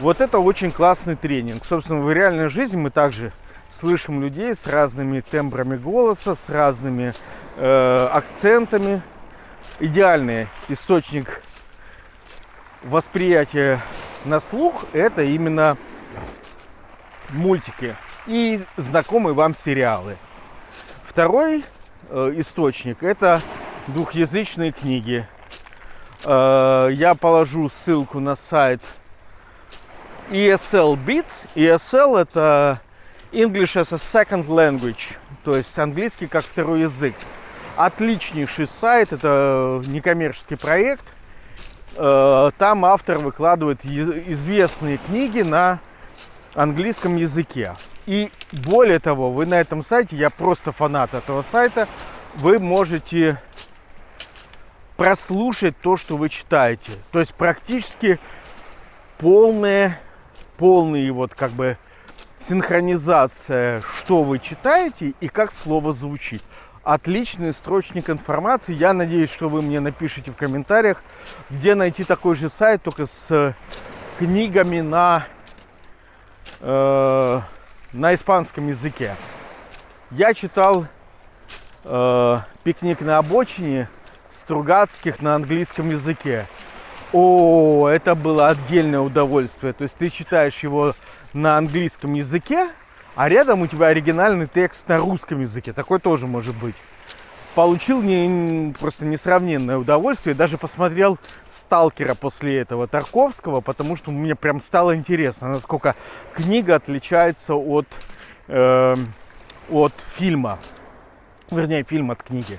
Вот это очень классный тренинг. Собственно, в реальной жизни мы также слышим людей с разными тембрами голоса, с разными акцентами. Идеальный источник восприятия на слух – это именно мультики и знакомые вам сериалы. Второй источник – это двухязычные книги. Я положу ссылку на сайт ESL Bits. ESL – это English as a Second Language, то есть английский как второй язык. Отличнейший сайт, это некоммерческий проект. Там автор выкладывает известные книги на английском языке. И более того, вы на этом сайте, я просто фанат этого сайта, вы можете прослушать то, что вы читаете. То есть практически полная вот как бы синхронизация, что вы читаете и как слово звучит. Отличный источник информации. Я надеюсь, что вы мне напишите в комментариях, где найти такой же сайт, только с книгами на испанском языке. Я читал «Пикник на обочине» Стругацких на английском языке. О, это было отдельное удовольствие. То есть ты читаешь его на английском языке, а рядом у тебя оригинальный текст на русском языке. Такой тоже может быть. Получил просто несравненное удовольствие. Даже посмотрел «Сталкера» после этого Тарковского, потому что мне прям стало интересно, насколько книга отличается от фильма. Вернее, фильм от книги.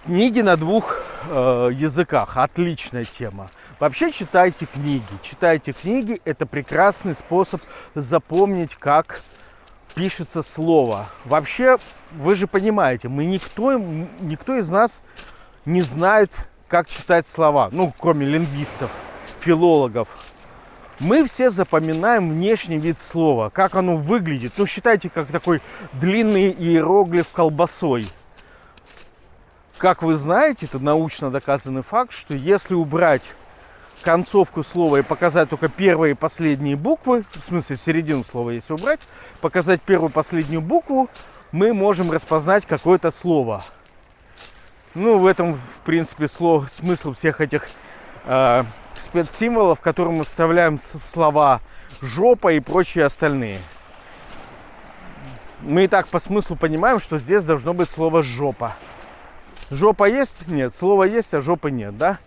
Книги на двух языках. Отличная тема. Вообще читайте книги. Читайте книги. Это прекрасный способ запомнить, как пишется слово. Вообще, вы же понимаете, никто из нас не знает, как читать слова. Ну, кроме лингвистов, филологов. Мы все запоминаем внешний вид слова, как оно выглядит. Ну, считайте, как такой длинный иероглиф колбасой. Как вы знаете, это научно доказанный факт, что если убрать концовку слова и показать только первые и последние буквы, в смысле середину слова если убрать, показать первую и последнюю букву, мы можем распознать какое-то слово. Ну, в этом, в принципе, смысл всех этих спецсимволов, в которые мы вставляем слова «жопа» и прочие остальные. Мы и так по смыслу понимаем, что здесь должно быть слово «жопа». Жопа есть? Нет. Слово есть, а жопы нет, да?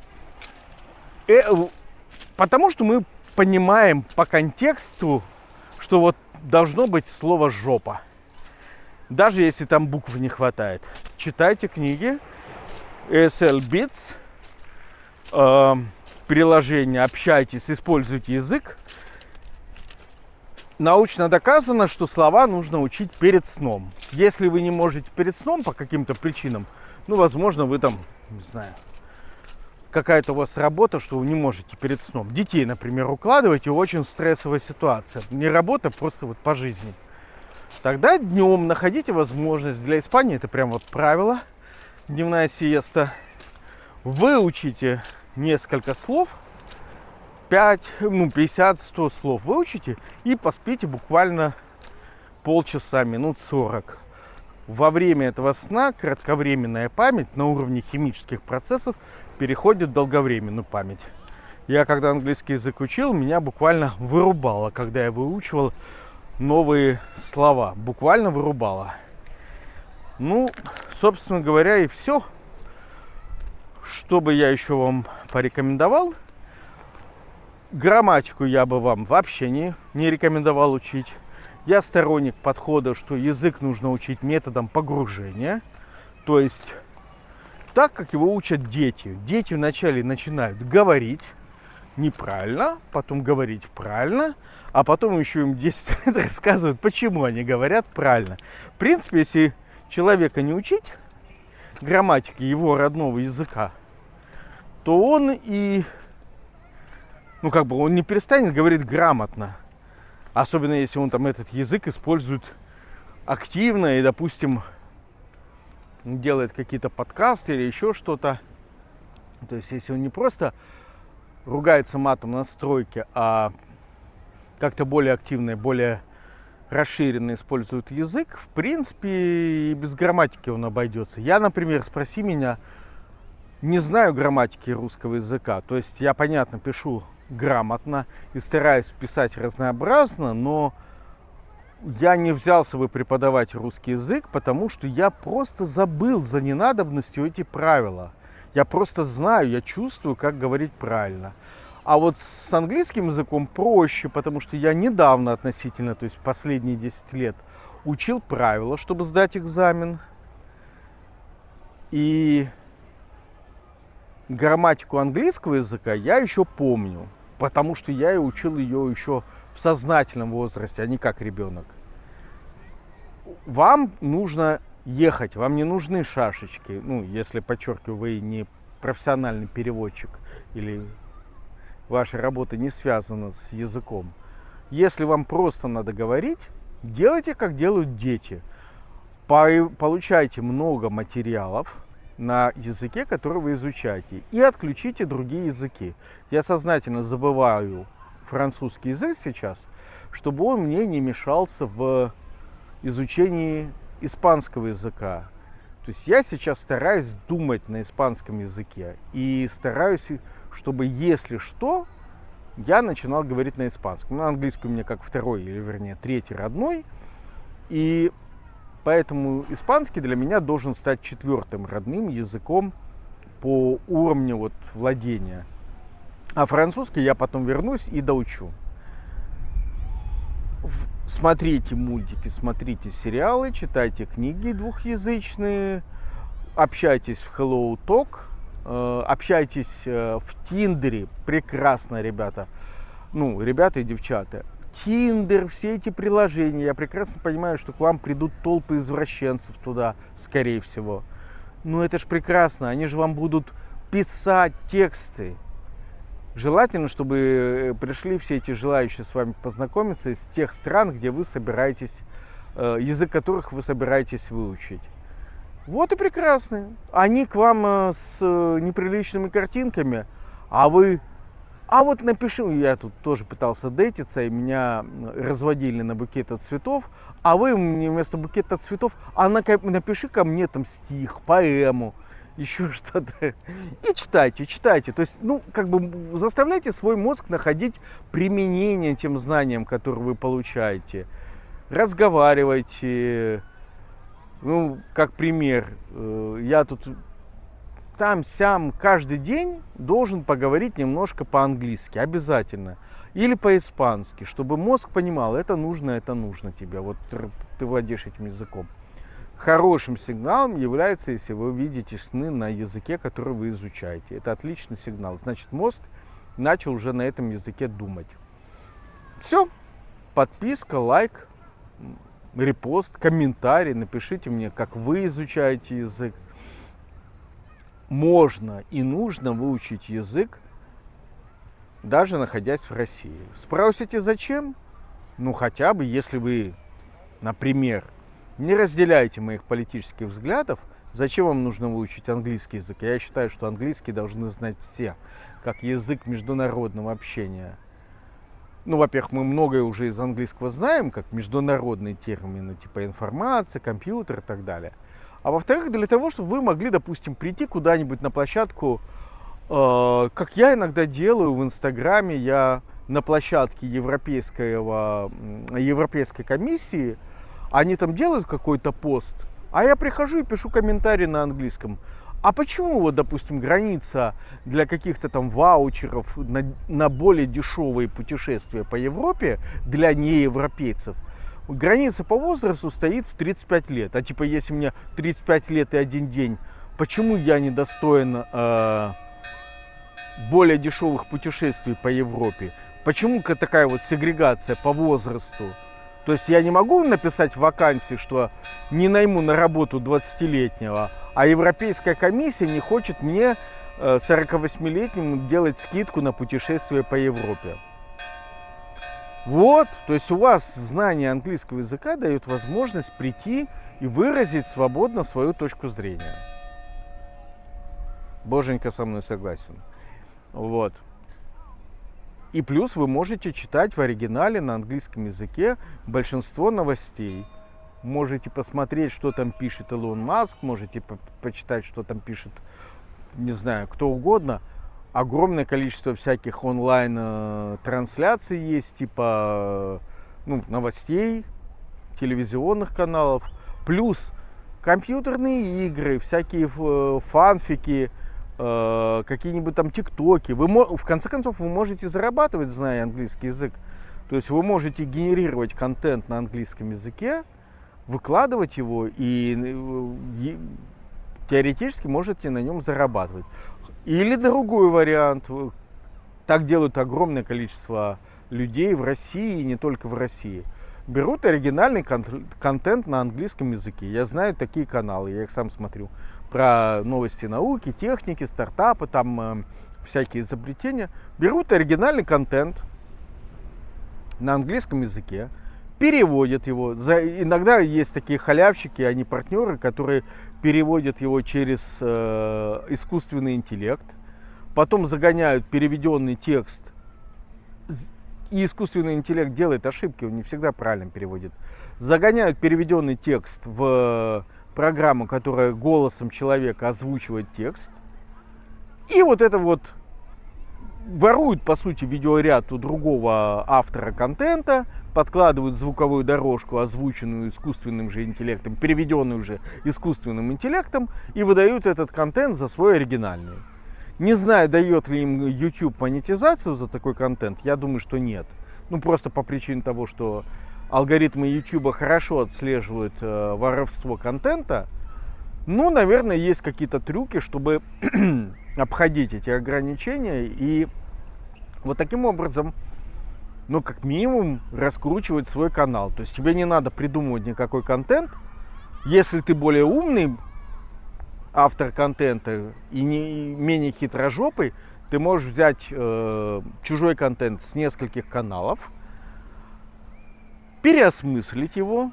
Потому что мы понимаем по контексту, что вот должно быть слово «жопа». Даже если там букв не хватает. Читайте книги. ESL Bits. Приложение. Общайтесь, используйте язык. Научно доказано, что слова нужно учить перед сном. Если вы не можете перед сном по каким-то причинам, ну, возможно, вы там, не знаю, какая-то у вас работа, что вы не можете перед сном. Детей, например, укладываете, очень стрессовая ситуация. Не работа, просто вот по жизни. Тогда днем находите возможность. Для Испании это прям вот правило. Дневная сиеста. Выучите несколько слов. 50-100 слов выучите и поспите буквально полчаса, минут 40. Во время этого сна кратковременная память на уровне химических процессов переходит в долговременную память. Я когда английский язык учил, меня буквально вырубало, когда я выучивал новые слова. Буквально вырубало. Ну, собственно говоря, и все. Что бы я еще вам порекомендовал? Грамматику я бы вам вообще не рекомендовал учить. Я сторонник подхода, что язык нужно учить методом погружения. То есть так, как его учат дети. Дети вначале начинают говорить неправильно, потом говорить правильно, а потом еще им 10 лет рассказывают, почему они говорят правильно. В принципе, если человека не учить грамматике его родного языка, то он и, он не перестанет говорить грамотно. Особенно если он там этот язык использует активно и, допустим, делает какие-то подкасты или еще что-то. То есть, если он не просто ругается матом на стройке, а как-то более активно и более расширенно использует язык, в принципе, и без грамматики он обойдется. Я, например, спроси меня, не знаю грамматики русского языка. То есть, я, понятно, пишу грамотно и стараюсь писать разнообразно, но я не взялся бы преподавать русский язык, потому что я просто забыл за ненадобностью эти правила. Я просто знаю, я чувствую, как говорить правильно. А вот с английским языком проще, потому что я недавно относительно, то есть последние 10 лет, учил правила, чтобы сдать экзамен. И грамматику английского языка я еще помню, потому что я и учил ее еще в сознательном возрасте, а не как ребенок. Вам нужно ехать, вам не нужны шашечки. Ну, если, подчеркиваю, вы не профессиональный переводчик или ваша работа не связана с языком. Если вам просто надо говорить, делайте, как делают дети. Получайте много материалов на языке, который вы изучаете, и отключите другие языки. Я сознательно забываю французский язык сейчас, чтобы он мне не мешался в изучении испанского языка. То есть я сейчас стараюсь думать на испанском языке и стараюсь, чтобы, если что, я начинал говорить на испанском. На английский у меня как второй, или вернее третий родной, и поэтому испанский для меня должен стать четвертым родным языком по уровню вот владения. А французский я потом вернусь и доучу. Смотрите мультики, смотрите сериалы, читайте книги двухязычные, общайтесь в Hello Talk, общайтесь в Тиндере. Прекрасно, ребята. Ну, ребята и девчата. Тиндер, все эти приложения. Я прекрасно понимаю, что к вам придут толпы извращенцев туда, скорее всего. Но это ж прекрасно. Они же вам будут писать тексты. Желательно, чтобы пришли все эти желающие с вами познакомиться из тех стран, где вы собираетесь, язык которых вы собираетесь выучить. Вот и прекрасно. Они к вам с неприличными картинками, а вы... А вот напиши, я тут тоже пытался дейтиться, и меня разводили на букет цветов, а вы мне вместо букета цветов, напиши ко мне там стих, поэму, еще что-то. И читайте, читайте. То есть, ну, как бы заставляйте свой мозг находить применение тем знаниям, которые вы получаете. Разговаривайте. Ну, как пример, я тут там-сям каждый день должен поговорить немножко по-английски, обязательно. Или по-испански, чтобы мозг понимал, это нужно тебе. Вот ты владеешь этим языком. Хорошим сигналом является, если вы видите сны на языке, который вы изучаете. Это отличный сигнал. Значит, мозг начал уже на этом языке думать. Все. Подписка, лайк, репост, комментарий. Напишите мне, как вы изучаете язык. Можно и нужно выучить язык, даже находясь в России. Спросите, зачем? Ну, хотя бы, если вы, например, не разделяете моих политических взглядов, зачем вам нужно выучить английский язык? Я считаю, что английский должны знать все, как язык международного общения. Ну, во-первых, мы многое уже из английского знаем, как международные термины, типа информация, компьютер и так далее. А во-вторых, для того, чтобы вы могли, допустим, прийти куда-нибудь на площадку, как я иногда делаю в Инстаграме, я на площадке Европейской комиссии, они там делают какой-то пост, а я прихожу и пишу комментарий на английском. А почему, вот, допустим, граница для каких-то там ваучеров на более дешевые путешествия по Европе для неевропейцев, граница по возрасту стоит в 35 лет. А типа, если мне 35 лет и 1 день, почему я не достоин более дешевых путешествий по Европе? Почему такая вот сегрегация по возрасту? То есть я не могу написать в вакансии, что не найму на работу 20-летнего, а Европейская комиссия не хочет мне, 48-летнему, делать скидку на путешествие по Европе. Вот, то есть у вас знание английского языка дает возможность прийти и выразить свободно свою точку зрения. Боженька со мной согласен. Вот. И плюс вы можете читать в оригинале на английском языке большинство новостей. Можете посмотреть, что там пишет Илон Маск, можете почитать, что там пишет, не знаю, кто угодно. Огромное количество всяких онлайн-трансляций есть, типа новостей, телевизионных каналов. Плюс компьютерные игры, всякие фанфики, какие-нибудь там тиктоки. В конце концов, вы можете зарабатывать, зная английский язык. То есть вы можете генерировать контент на английском языке, выкладывать его и теоретически можете на нем зарабатывать. Или другой вариант. Так делают огромное количество людей в России и не только в России. Берут оригинальный контент на английском языке. Я знаю такие каналы, я их сам смотрю. Про новости науки, техники, стартапы, там всякие изобретения. Берут оригинальный контент на английском языке, переводят его. Иногда есть такие халявщики, они партнеры, которые переводят его через искусственный интеллект. Потом загоняют переведенный текст. И искусственный интеллект делает ошибки, он не всегда правильно переводит. Загоняют переведенный текст в программу, которая голосом человека озвучивает текст. И вот это вот воруют, по сути, видеоряд у другого автора контента, подкладывают звуковую дорожку, озвученную искусственным же интеллектом, переведенную уже искусственным интеллектом, и выдают этот контент за свой оригинальный. Не знаю, дает ли им YouTube монетизацию за такой контент, я думаю, что нет. Ну, просто по причине того, что алгоритмы YouTube хорошо отслеживают воровство контента. Ну, наверное, есть какие-то трюки, чтобы обходить эти ограничения и вот таким образом, ну, как минимум, раскручивать свой канал. То есть тебе не надо придумывать никакой контент. Если ты более умный автор контента и менее хитрожопый, ты можешь взять чужой контент с нескольких каналов, переосмыслить его,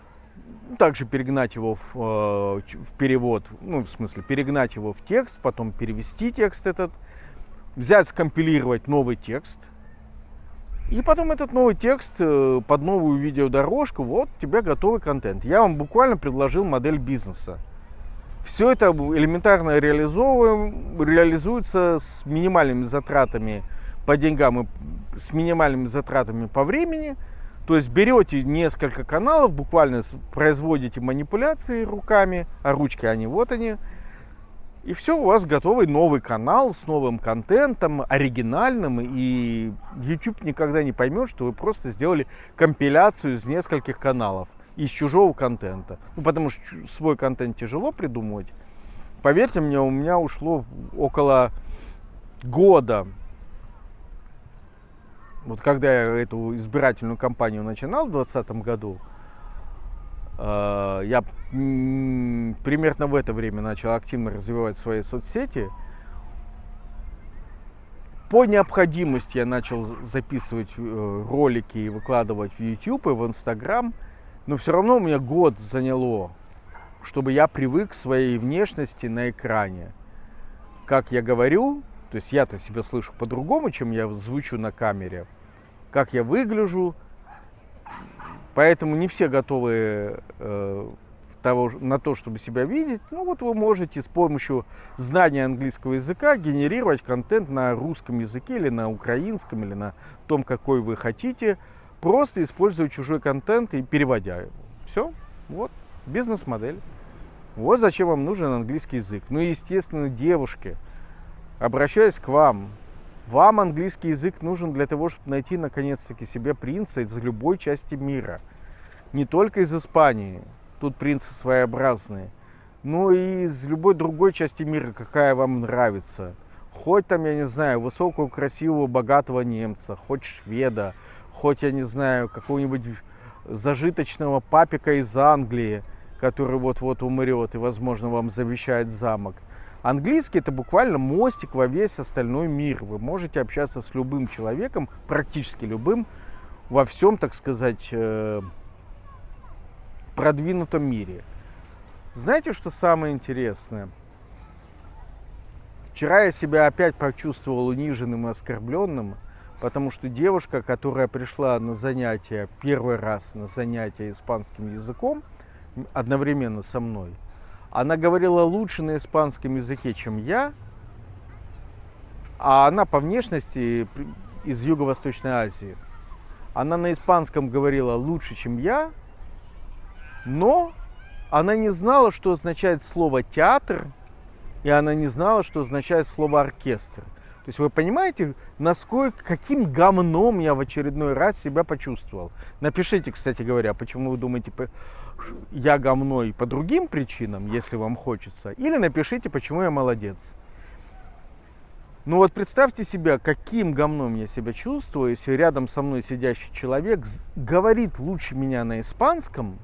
Также перегнать его в перевод, ну, в смысле, перегнать его в текст, потом перевести текст этот, взять, скомпилировать новый текст, и потом этот новый текст под новую видеодорожку, вот тебе готовый контент. Я вам буквально предложил модель бизнеса. Все это элементарно реализуется с минимальными затратами по деньгам и с минимальными затратами по времени. То есть берете несколько каналов, буквально производите манипуляции руками, а ручки они вот они. И все, у вас готовый новый канал с новым контентом, оригинальным. И YouTube никогда не поймет, что вы просто сделали компиляцию из нескольких каналов, из чужого контента. Ну, потому что свой контент тяжело придумывать. Поверьте мне, у меня ушло около года. Вот когда я эту избирательную кампанию начинал в 2020 году, я примерно в это время начал активно развивать свои соцсети. По необходимости я начал записывать ролики и выкладывать в YouTube и в Instagram. Но все равно у меня год заняло, чтобы я привык к своей внешности на экране. Как я говорю, то есть я-то себя слышу по-другому, чем я звучу на камере, как я выгляжу. Поэтому не все готовы на то, чтобы себя видеть. Ну вот вы можете с помощью знания английского языка генерировать контент на русском языке или на украинском, или на том, какой вы хотите, просто используя чужой контент и переводя его. Все, вот, бизнес-модель. Вот зачем вам нужен английский язык. Ну и, естественно, девушки, обращаюсь к вам. Вам английский язык нужен для того, чтобы найти, наконец-таки, себе принца из любой части мира. Не только из Испании, тут принцы своеобразные, но и из любой другой части мира, какая вам нравится. Хоть там, я не знаю, высокого, красивого, богатого немца, хоть шведа, хоть, я не знаю, какого-нибудь зажиточного папика из Англии, который вот-вот умрет и, возможно, вам завещает замок. Английский – это буквально мостик во весь остальной мир. Вы можете общаться с любым человеком, практически любым, во всем, так сказать, продвинутом мире. Знаете, что самое интересное? Вчера я себя опять почувствовал униженным и оскорбленным, потому что девушка, которая пришла на занятия, первый раз на занятия испанским языком, одновременно со мной, она говорила лучше на испанском языке, чем я, а она по внешности из Юго-Восточной Азии. Она на испанском говорила лучше, чем я, но она не знала, что означает слово «театр», и она не знала, что означает слово «оркестр». То есть вы понимаете, каким говном я в очередной раз себя почувствовал. Напишите, кстати говоря, почему вы думаете, я говно и по другим причинам, если вам хочется. Или напишите, почему я молодец. Ну вот представьте себе, каким говном я себя чувствую, если рядом со мной сидящий человек говорит лучше меня на испанском,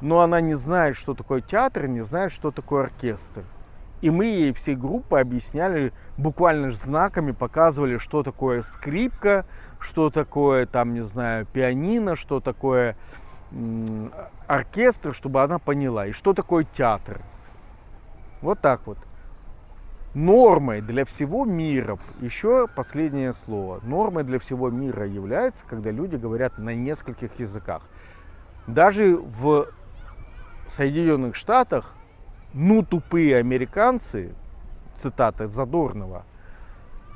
но она не знает, что такое театр, не знает, что такое оркестр. И мы ей всей группой объясняли, буквально знаками показывали, что такое скрипка, что такое, там, не знаю, пианино, что такое оркестр, чтобы она поняла, и что такое театр. Вот так вот. Нормой для всего мира, еще последнее слово, нормой для всего мира является, когда люди говорят на нескольких языках. Даже в Соединенных Штатах, ну, тупые американцы, цитата Задорнова,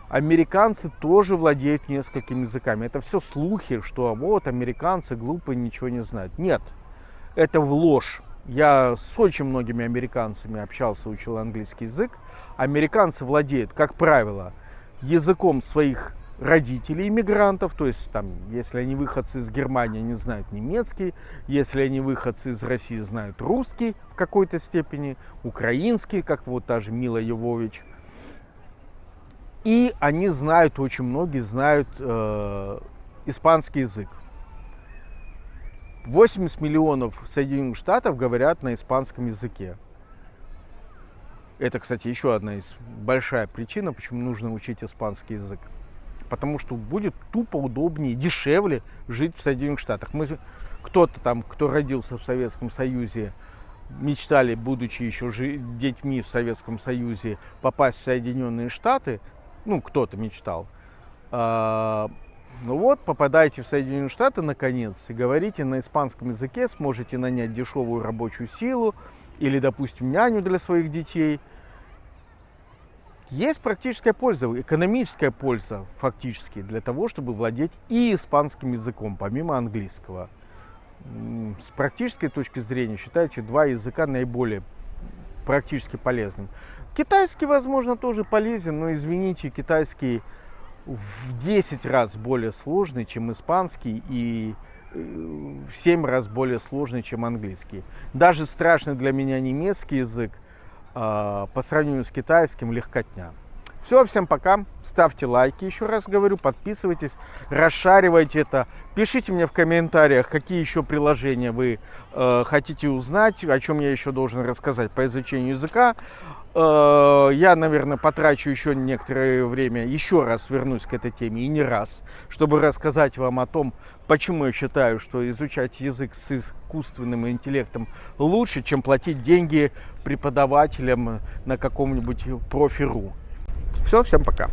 американцы тоже владеют несколькими языками. Это все слухи, что вот американцы глупые, ничего не знают. Нет, это ложь. Я с очень многими американцами общался, учил английский язык. Американцы владеют, как правило, языком своих родителей, иммигрантов, то есть там, если они выходцы из Германии, они знают немецкий, если они выходцы из России, знают русский в какой-то степени, украинский, как вот та же Мила Йовович. И они знают, очень многие знают испанский язык. 80 миллионов Соединенных Штатов говорят на испанском языке. Это, кстати, еще одна большая причина, почему нужно учить испанский язык. Потому что будет тупо удобнее, дешевле жить в Соединенных Штатах. Мы кто-то там, кто родился в Советском Союзе, мечтали, будучи еще детьми в Советском Союзе, попасть в Соединенные Штаты. Ну, кто-то мечтал. Ну вот, попадаете в Соединенные Штаты наконец и говорите на испанском языке, сможете нанять дешевую рабочую силу или, допустим, няню для своих детей. Есть практическая польза, экономическая польза фактически для того, чтобы владеть и испанским языком, помимо английского. С практической точки зрения считайте два языка наиболее практически полезным. Китайский, возможно, тоже полезен, но, извините, китайский в 10 раз более сложный, чем испанский, и в 7 раз более сложный, чем английский. Даже страшный для меня немецкий язык по сравнению с китайским легкотня. Все, всем пока. Ставьте лайки, еще раз говорю, подписывайтесь, расшаривайте это. Пишите мне в комментариях, какие еще приложения вы хотите узнать, о чем я еще должен рассказать по изучению языка. Я, наверное, потрачу еще некоторое время, еще раз вернусь к этой теме, и не раз, чтобы рассказать вам о том, почему я считаю, что изучать язык с искусственным интеллектом лучше, чем платить деньги преподавателям на каком-нибудь профи.ру. Все, всем пока.